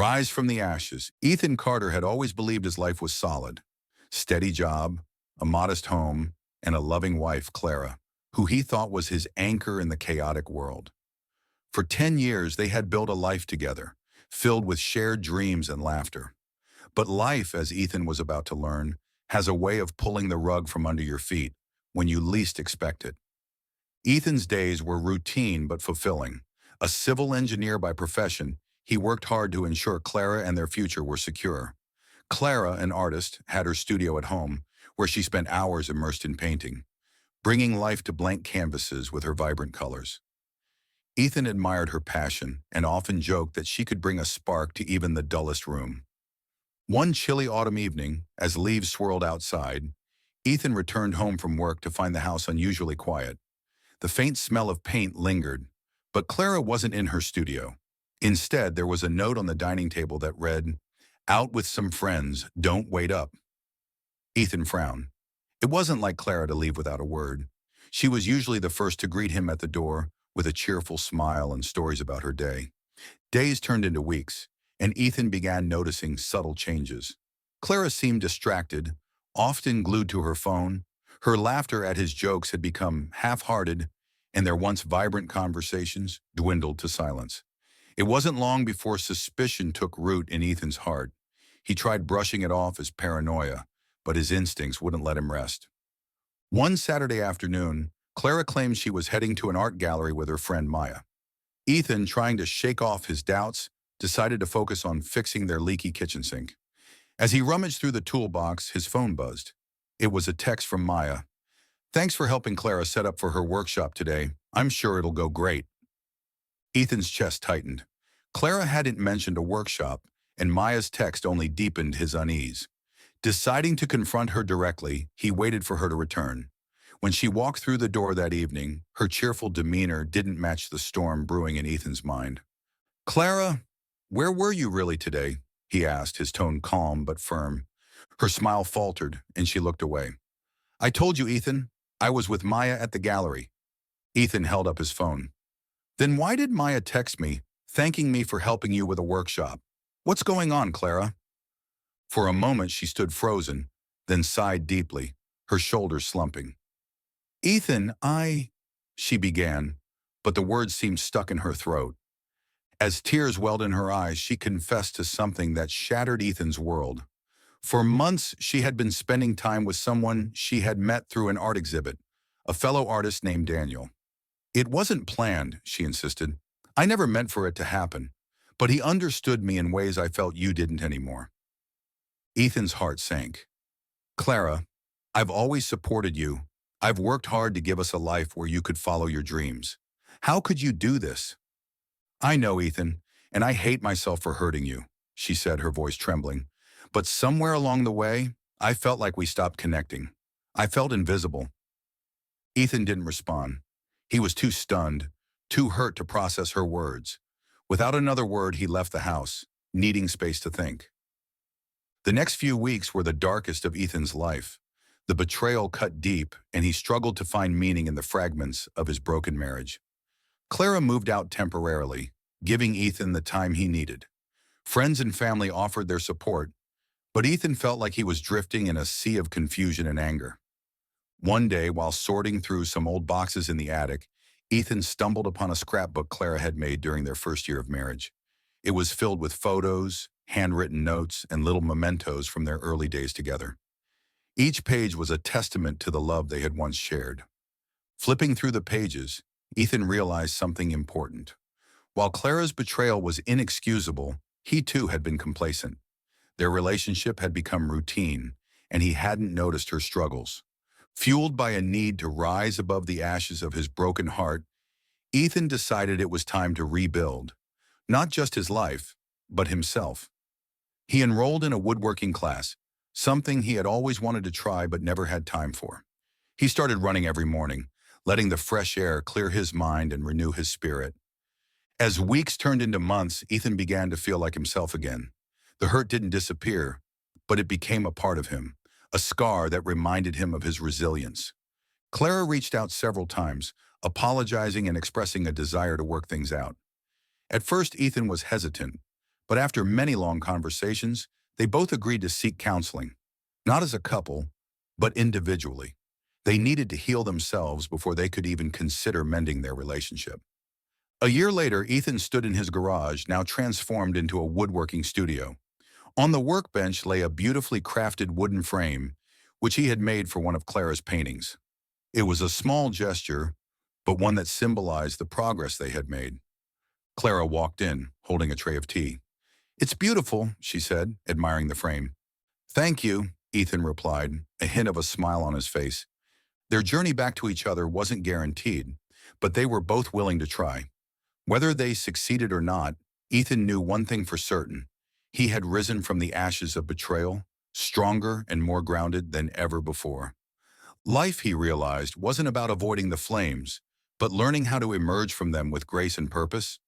Rise from the ashes. Ethan Carter had always believed his life was solid. Steady job, a modest home, and a loving wife, Clara, who he thought was his anchor in the chaotic world. For 10 years, they had built a life together, filled with shared dreams and laughter. But life, as Ethan was about to learn, has a way of pulling the rug from under your feet when you least expect it. Ethan's days were routine but fulfilling. A civil engineer by profession, he worked hard to ensure Clara and their future were secure. Clara, an artist, had her studio at home, where she spent hours immersed in painting, bringing life to blank canvases with her vibrant colors. Ethan admired her passion and often joked that she could bring a spark to even the dullest room. One chilly autumn evening, as leaves swirled outside, Ethan returned home from work to find the house unusually quiet. The faint smell of paint lingered, but Clara wasn't in her studio. Instead, there was a note on the dining table that read, "Out with some friends, don't wait up." Ethan frowned. It wasn't like Clara to leave without a word. She was usually the first to greet him at the door with a cheerful smile and stories about her day. Days turned into weeks, and Ethan began noticing subtle changes. Clara seemed distracted, often glued to her phone. Her laughter at his jokes had become half-hearted, and their once vibrant conversations dwindled to silence. It wasn't long before suspicion took root in Ethan's heart. He tried brushing it off as paranoia, but his instincts wouldn't let him rest. One Saturday afternoon, Clara claimed she was heading to an art gallery with her friend Maya. Ethan, trying to shake off his doubts, decided to focus on fixing their leaky kitchen sink. As he rummaged through the toolbox, his phone buzzed. It was a text from Maya. "Thanks for helping Clara set up for her workshop today. I'm sure it'll go great." Ethan's chest tightened. Clara hadn't mentioned a workshop, and Maya's text only deepened his unease. Deciding to confront her directly, he waited for her to return. When she walked through the door that evening, her cheerful demeanor didn't match the storm brewing in Ethan's mind. "Clara, where were you really today?" he asked, his tone calm but firm. Her smile faltered, and she looked away. "I told you, Ethan. I was with Maya at the gallery." Ethan held up his phone. "Then why did Maya text me, thanking me for helping you with a workshop? What's going on, Clara?" For a moment she stood frozen, then sighed deeply, her shoulders slumping. "Ethan, she began, but the words seemed stuck in her throat. As tears welled in her eyes, she confessed to something that shattered Ethan's world. For months, she had been spending time with someone she had met through an art exhibit, a fellow artist named Daniel. "It wasn't planned," she insisted. "I never meant for it to happen, but he understood me in ways I felt you didn't anymore." Ethan's heart sank. "Clara, I've always supported you. I've worked hard to give us a life where you could follow your dreams. How could you do this?" "I know, Ethan, and I hate myself for hurting you," she said, her voice trembling. "But somewhere along the way, I felt like we stopped connecting. I felt invisible." Ethan didn't respond. He was too stunned, too hurt to process her words. Without another word, he left the house, needing space to think. The next few weeks were the darkest of Ethan's life. The betrayal cut deep, and he struggled to find meaning in the fragments of his broken marriage. Clara moved out temporarily, giving Ethan the time he needed. Friends and family offered their support, but Ethan felt like he was drifting in a sea of confusion and anger. One day, while sorting through some old boxes in the attic, Ethan stumbled upon a scrapbook Clara had made during their first year of marriage. It was filled with photos, handwritten notes, and little mementos from their early days together. Each page was a testament to the love they had once shared. Flipping through the pages, Ethan realized something important. While Clara's betrayal was inexcusable, he too had been complacent. Their relationship had become routine, and he hadn't noticed her struggles. Fueled by a need to rise above the ashes of his broken heart, Ethan decided it was time to rebuild, not just his life, but himself. He enrolled in a woodworking class, something he had always wanted to try but never had time for. He started running every morning, letting the fresh air clear his mind and renew his spirit. As weeks turned into months, Ethan began to feel like himself again. The hurt didn't disappear, but it became a part of him, a scar that reminded him of his resilience. Clara reached out several times, apologizing and expressing a desire to work things out. At first, Ethan was hesitant, But after many long conversations, they both agreed to seek counseling, not as a couple, but individually. They needed to heal themselves before they could even consider mending their relationship. A year later, Ethan stood in his garage, now transformed into a woodworking studio. On the workbench lay a beautifully crafted wooden frame, which he had made for one of Clara's paintings. It was a small gesture, but one that symbolized the progress they had made. Clara walked in, holding a tray of tea. "It's beautiful," she said, admiring the frame. "Thank you," Ethan replied, a hint of a smile on his face. Their journey back to each other wasn't guaranteed, but they were both willing to try. Whether they succeeded or not, Ethan knew one thing for certain. He had risen from the ashes of betrayal, stronger and more grounded than ever before. Life, he realized, wasn't about avoiding the flames, but learning how to emerge from them with grace and purpose.